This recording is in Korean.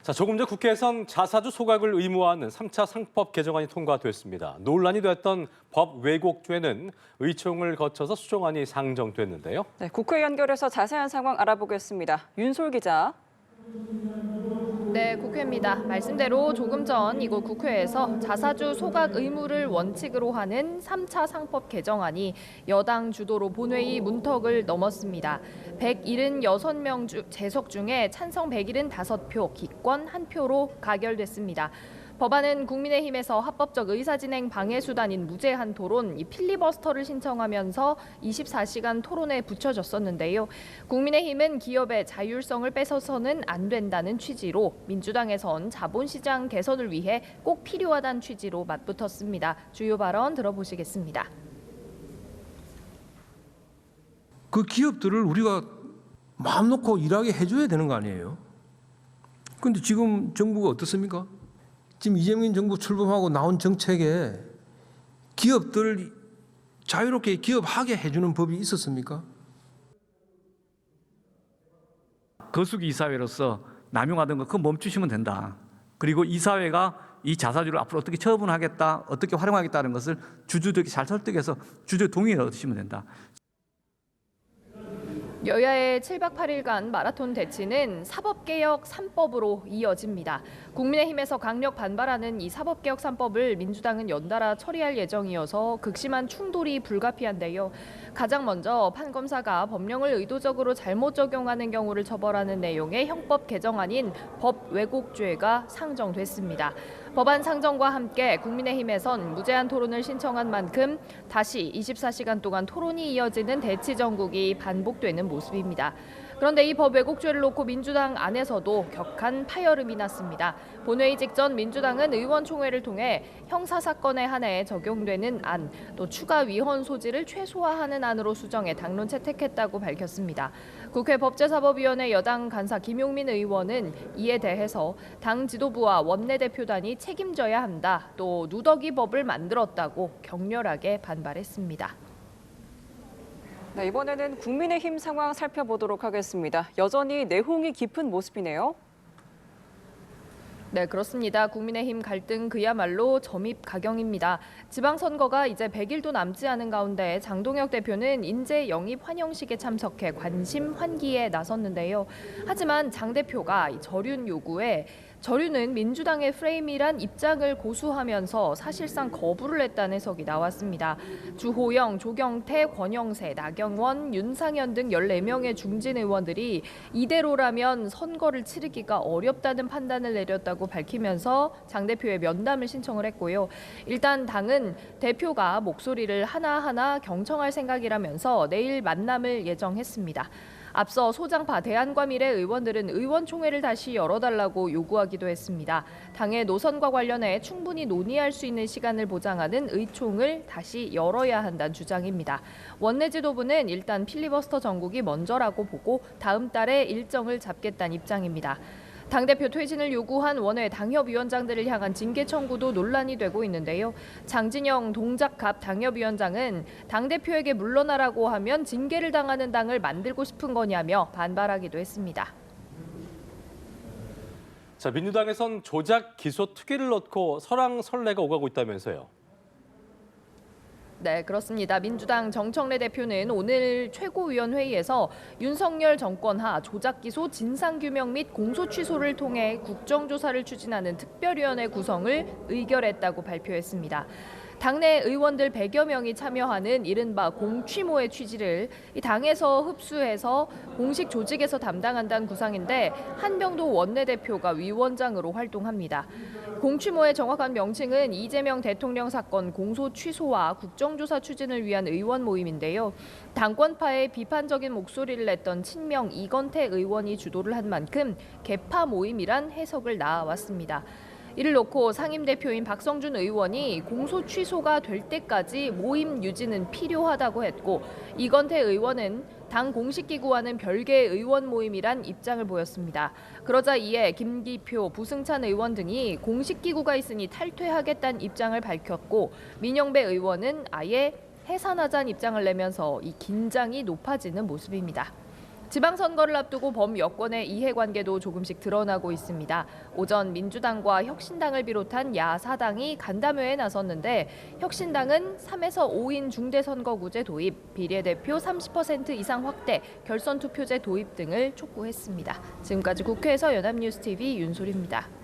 자, 조금 전 국회에선 자사주 소각을 의무화하는 3차 상법 개정안이 통과됐습니다. 논란이 됐던 법 왜곡죄는 의총을 거쳐서 수정안이 상정됐는데요. 네, 국회 연결해서 자세한 상황 알아보겠습니다. 윤솔 기자. 네, 국회입니다. 말씀대로 조금 전 이곳 국회에서 자사주 소각 의무를 원칙으로 하는 3차 상법 개정안이 여당 주도로 본회의 문턱을 넘었습니다. 176명 재석 중에 찬성 175표, 기권 1표로 가결됐습니다. 법안은 국민의힘에서 합법적 의사진행 방해 수단인 무제한 토론, 필리버스터를 신청하면서 24시간 토론에 붙여졌었는데요. 국민의힘은 기업의 자율성을 뺏어서는 안 된다는 취지로, 민주당에선 자본시장 개선을 위해 꼭 필요하다는 취지로 맞붙었습니다. 주요 발언 들어보시겠습니다. 그 기업들을 우리가 마음 놓고 일하게 해줘야 되는 거 아니에요? 그런데 지금 정부가 어떻습니까? 지금 이재명 정부 출범하고 나온 정책에 기업들 자유롭게 기업하게 해주는 법이 있었습니까? 거수기 이사회로서 남용하던 거 그거 멈추시면 된다. 그리고 이사회가 이 자사주를 앞으로 어떻게 처분하겠다, 어떻게 활용하겠다는 것을 주주들에게 잘 설득해서 주주 동의를 얻으시면 된다. 여야의 7박 8일간 마라톤 대치는 사법개혁 3법으로 이어집니다. 국민의힘에서 강력 반발하는 이 사법개혁 3법을 민주당은 연달아 처리할 예정이어서 극심한 충돌이 불가피한데요. 가장 먼저 판검사가 법령을 의도적으로 잘못 적용하는 경우를 처벌하는 내용의 형법 개정안인 법 왜곡죄가 상정됐습니다. 법안 상정과 함께 국민의힘에선 무제한 토론을 신청한 만큼 다시 24시간 동안 토론이 이어지는 대치 전국이 반복되는 모습입니다. 그런데 이 법 왜곡죄를 놓고 민주당 안에서도 격한 파열음이 났습니다. 본회의 직전 민주당은 의원총회를 통해 형사사건에 한해 적용되는 안, 또 추가 위헌 소지를 최소화하는 안으로 수정해 당론 채택했다고 밝혔습니다. 국회 법제사법위원회 여당 간사 김용민 의원은 이에 대해서 당 지도부와 원내대표단이 책임져야 한다, 또 누더기 법을 만들었다고 격렬하게 반발했습니다. 네, 이번에는 국민의힘 상황 살펴보도록 하겠습니다. 여전히 내홍이 깊은 모습이네요. 네, 그렇습니다. 국민의힘 갈등 그야말로 점입가경입니다. 지방선거가 이제 100일도 남지 않은 가운데 장동혁 대표는 인재 영입 환영식에 참석해 관심 환기에 나섰는데요. 하지만 장 대표가 저륜 요구에 저륜은 민주당의 프레임이란 입장을 고수하면서 사실상 거부를 했다는 해석이 나왔습니다. 주호영, 조경태, 권영세, 나경원, 윤상현 등 14명의 중진 의원들이 이대로라면 선거를 치르기가 어렵다는 판단을 내렸다고 밝히면서 장 대표의 면담을 신청을 했고요. 일단 당은 대표가 목소리를 하나하나 경청할 생각이라면서 내일 만남을 예정했습니다. 앞서 소장파 대한과미래 의원들은 의원총회를 다시 열어달라고 요구하기도 했습니다. 당의 노선과 관련해 충분히 논의할 수 있는 시간을 보장하는 의총을 다시 열어야 한다는 주장입니다. 원내 지도부는 일단 필리버스터 전국이 먼저라고 보고 다음 달에 일정을 잡겠다는 입장입니다. 당대표 퇴진을 요구한 원외 당협위원장들을 향한 징계 청구도 논란이 되고 있는데요. 장진영 동작갑 당협위원장은 당대표에게 물러나라고 하면 징계를 당하는 당을 만들고 싶은 거냐며 반발하기도 했습니다. 자, 민주당에선 조작 기소 특위를 넣고 설왕설래가 오가고 있다면서요. 네, 그렇습니다. 민주당 정청래 대표는 오늘 최고위원회의에서 윤석열 정권 하 조작기소 진상규명 및 공소취소를 통해 국정조사를 추진하는 특별위원회 구성을 의결했다고 발표했습니다. 당내 의원들 100여 명이 참여하는 이른바 공취모의 취지를 이 당에서 흡수해서 공식 조직에서 담당한다는 구상인데 한병도 원내대표가 위원장으로 활동합니다. 공취모의 정확한 명칭은 이재명 대통령 사건 공소 취소와 국정조사 추진을 위한 의원 모임인데요. 당권파에 비판적인 목소리를 냈던 친명 이건태 의원이 주도를 한 만큼 개파 모임이란 해석을 낳아왔습니다. 이를 놓고 상임대표인 박성준 의원이 공소 취소가 될 때까지 모임 유지는 필요하다고 했고, 이건태 의원은 당 공식기구와는 별개의 의원 모임이란 입장을 보였습니다. 그러자 이에 김기표, 부승찬 의원 등이 공식기구가 있으니 탈퇴하겠다는 입장을 밝혔고, 민영배 의원은 아예 해산하자는 입장을 내면서 이 긴장이 높아지는 모습입니다. 지방선거를 앞두고 범여권의 이해관계도 조금씩 드러나고 있습니다. 오전 민주당과 혁신당을 비롯한 야4당이 간담회에 나섰는데 혁신당은 3에서 5인 중대선거구제 도입, 비례대표 30% 이상 확대, 결선투표제 도입 등을 촉구했습니다. 지금까지 국회에서 연합뉴스TV 윤소리입니다.